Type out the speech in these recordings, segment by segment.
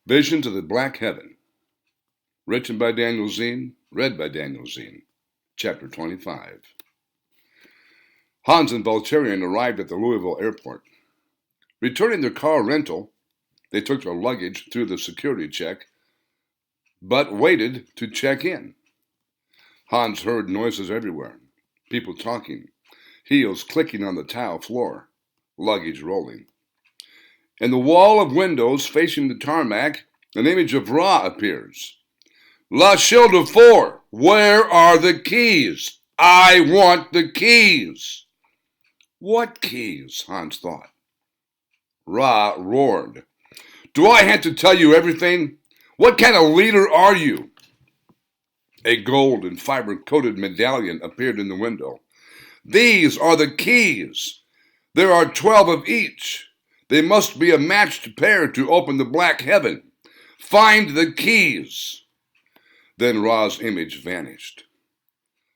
Visions of the Black Heaven, written by Daniel Zien, read by Daniel Zien, Chapter 25. Hans and Voltarian arrived at the Louisville airport. Returning their car rental, they took their luggage through the security check, but waited to check in. Hans heard noises everywhere, people talking, heels clicking on the tile floor, luggage rolling. In the wall of windows facing the tarmac, an image of Ra appears. La Childe 4, where are the keys? I want the keys. What keys? Hans thought. Ra roared. Do I have to tell you everything? What kind of leader are you? A gold and fiber-coated medallion appeared in the window. These are the keys. There are 12 of each. They must be a matched pair to open the black heaven. Find the keys. Then Ra's image vanished.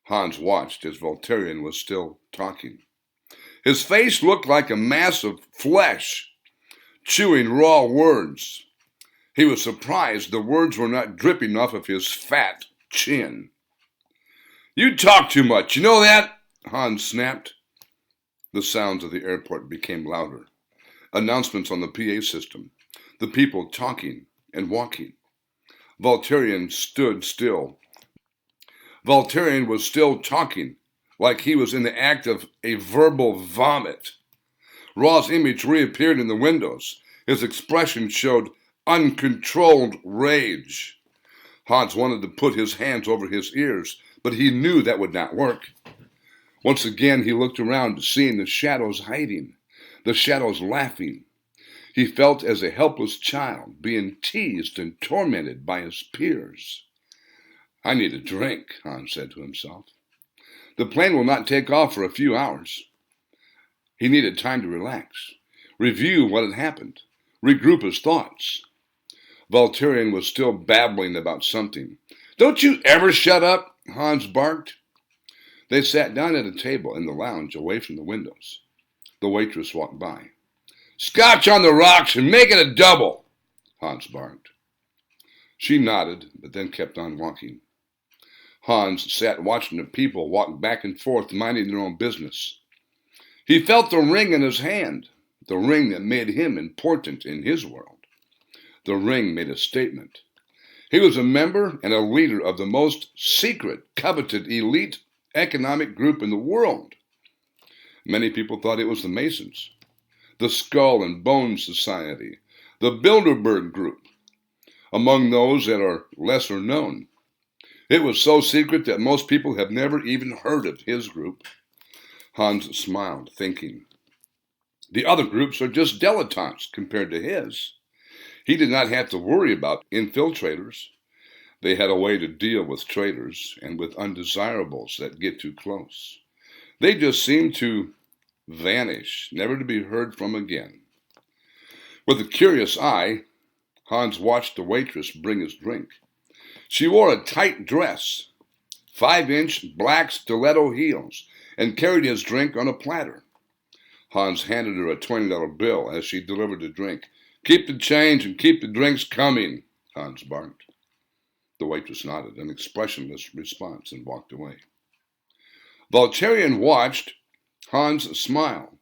Hans watched as Voltarian was still talking. His face looked like a mass of flesh, chewing raw words. He was surprised the words were not dripping off of his fat chin. You talk too much, you know that? Hans snapped. The sounds of the airport became louder. Announcements on the PA system, the people talking and walking. Voltarian stood still. Voltarian was still talking, like he was in the act of a verbal vomit. Ra's image reappeared in the windows. His expression showed uncontrolled rage. Hans wanted to put his hands over his ears, but he knew that would not work. Once again he looked around, seeing the shadows hiding, the shadows laughing. He felt as a helpless child being teased and tormented by his peers. I need a drink, Hans said to himself. The plane will not take off for a few hours. He needed time to relax, review what had happened, regroup his thoughts. Voltarian was still babbling about something. Don't you ever shut up? Hans barked. They sat down at a table in the lounge away from the windows. The waitress walked by. Scotch on the rocks and make it a double, Hans barked. She nodded, but then kept on walking. Hans sat watching the people walk back and forth, minding their own business. He felt the ring in his hand, the ring that made him important in his world. The ring made a statement. He was a member and a leader of the most secret, coveted, elite economic group in the world. Many people thought it was the Masons, the Skull and Bones Society, the Bilderberg Group, among those that are lesser known. It was so secret that most people have never even heard of his group. Hans smiled, thinking, the other groups are just dilettantes compared to his. He did not have to worry about infiltrators. They had a way to deal with traitors and with undesirables that get too close. They just seemed to vanish, never to be heard from again. With a curious eye, Hans watched the waitress bring his drink. She wore a tight dress, 5-inch black stiletto heels, and carried his drink on a platter. Hans handed her a $20 bill as she delivered the drink. Keep the change and keep the drinks coming, Hans barked. The waitress nodded, an expressionless response, and walked away. Voltarian watched Hans smile,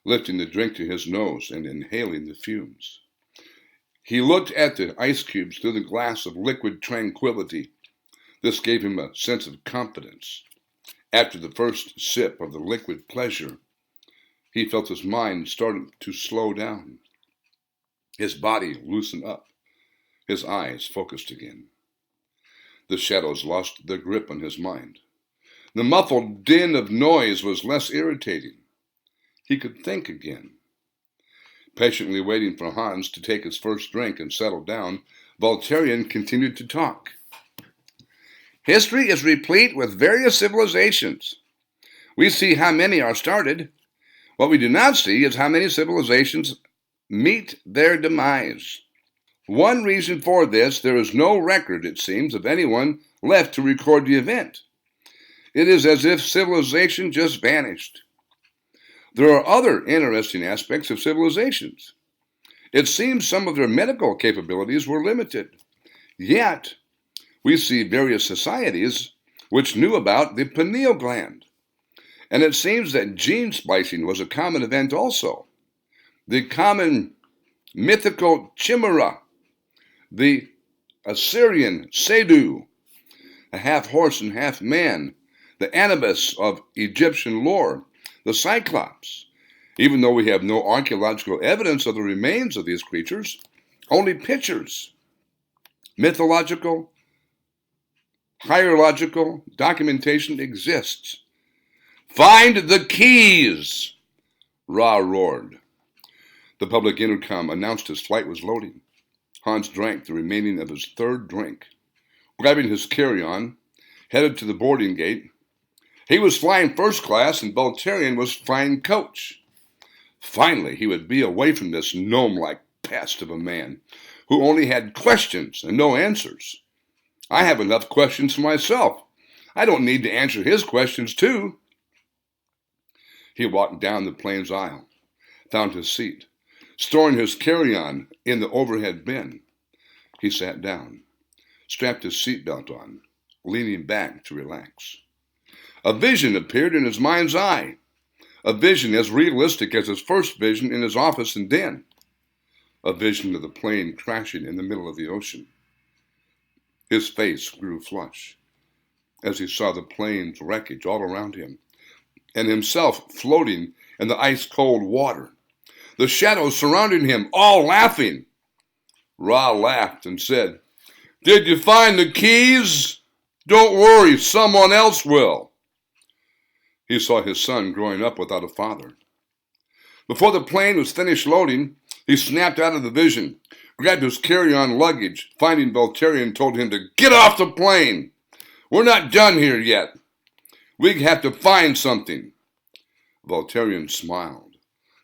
lifting the drink to his nose and inhaling the fumes. He looked at the ice cubes through the glass of liquid tranquility. This gave him a sense of confidence. After the first sip of the liquid pleasure, he felt his mind starting to slow down. His body loosened up. His eyes focused again. The shadows lost their grip on his mind. The muffled din of noise was less irritating. He could think again. Patiently waiting for Hans to take his first drink and settle down, Voltarian continued to talk. History is replete with various civilizations. We see how many are started. What we do not see is how many civilizations meet their demise. One reason for this, there is no record, it seems, of anyone left to record the event. It is as if civilization just vanished. There are other interesting aspects of civilizations. It seems some of their medical capabilities were limited. Yet, we see various societies which knew about the pineal gland. And it seems that gene splicing was a common event also. The common mythical chimera, the Assyrian Sedu, a half horse and half man, the Anubis of Egyptian lore, the Cyclops. Even though we have no archaeological evidence of the remains of these creatures, only pictures, mythological, hierological documentation exists. Find the keys, Ra roared. The public intercom announced his flight was loading. Hans drank the remaining of his third drink. Grabbing his carry-on, headed to the boarding gate. He was flying first class and Voltarian was flying coach. Finally, he would be away from this gnome-like pest of a man who only had questions and no answers. I have enough questions for myself. I don't need to answer his questions too. He walked down the plane's aisle, found his seat, storing his carry-on in the overhead bin. He sat down, strapped his seatbelt on, leaning back to relax. A vision appeared in his mind's eye, a vision as realistic as his first vision in his office and den, a vision of the plane crashing in the middle of the ocean. His face grew flush as he saw the plane's wreckage all around him and himself floating in the ice-cold water, the shadows surrounding him, all laughing. Ra laughed and said, "Did you find the keys? Don't worry, someone else will." He saw his son growing up without a father. Before the plane was finished loading, he snapped out of the vision, grabbed his carry-on luggage, finding Voltarian told him to get off the plane. "We're not done here yet. We have to find something." Voltarian smiled,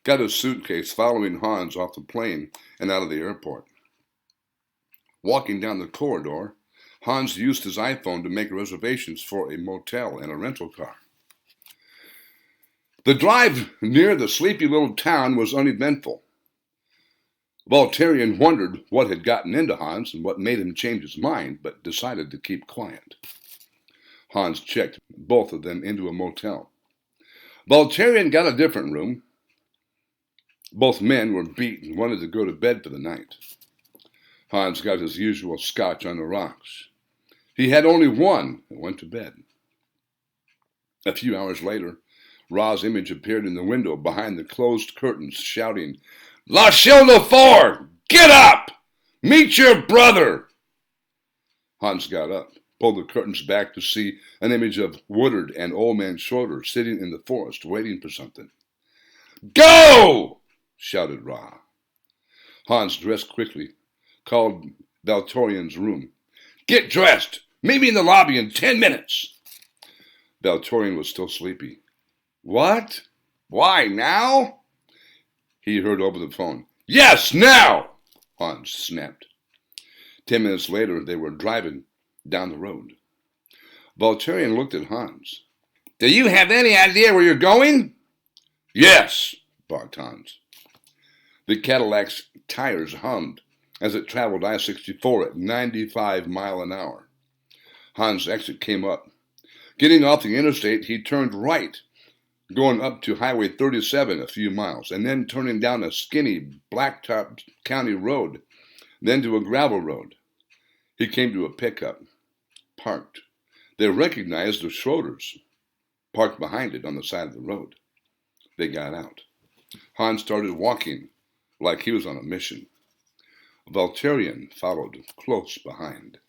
got his suitcase, following Hans off the plane and out of the airport. Walking down the corridor, Hans used his iPhone to make reservations for a motel and a rental car. The drive near the sleepy little town was uneventful. Voltarian wondered what had gotten into Hans and what made him change his mind, but decided to keep quiet. Hans checked both of them into a motel. Voltarian got a different room. Both men were beat and wanted to go to bed for the night. Hans got his usual scotch on the rocks. He had only one and went to bed. A few hours later, Ra's image appeared in the window behind the closed curtains, shouting, "La Childe 4! Get up! Meet your brother!" Hans got up, pulled the curtains back to see an image of Woodard and Old Man Schroeder sitting in the forest waiting for something. "Go!" shouted Ra. Hans dressed quickly, called Valtorian's room. "Get dressed! Meet me in the lobby in 10 minutes!" Valtorian was still sleepy. "What? Why, now?" He heard over the phone. "Yes, now!" Hans snapped. 10 minutes later, they were driving down the road. Voltarian looked at Hans. "Do you have any idea where you're going?" "Yes," barked Hans. The Cadillac's tires hummed as it traveled I-64 at 95 miles an hour. Hans' exit came up. Getting off the interstate, he turned right, going up to Highway 37 a few miles, and then turning down a skinny blacktop county road, then to a gravel road. He came to a pickup, parked. They recognized the Schroeders, parked behind it on the side of the road. They got out. Hans started walking like he was on a mission. Voltarian followed close behind.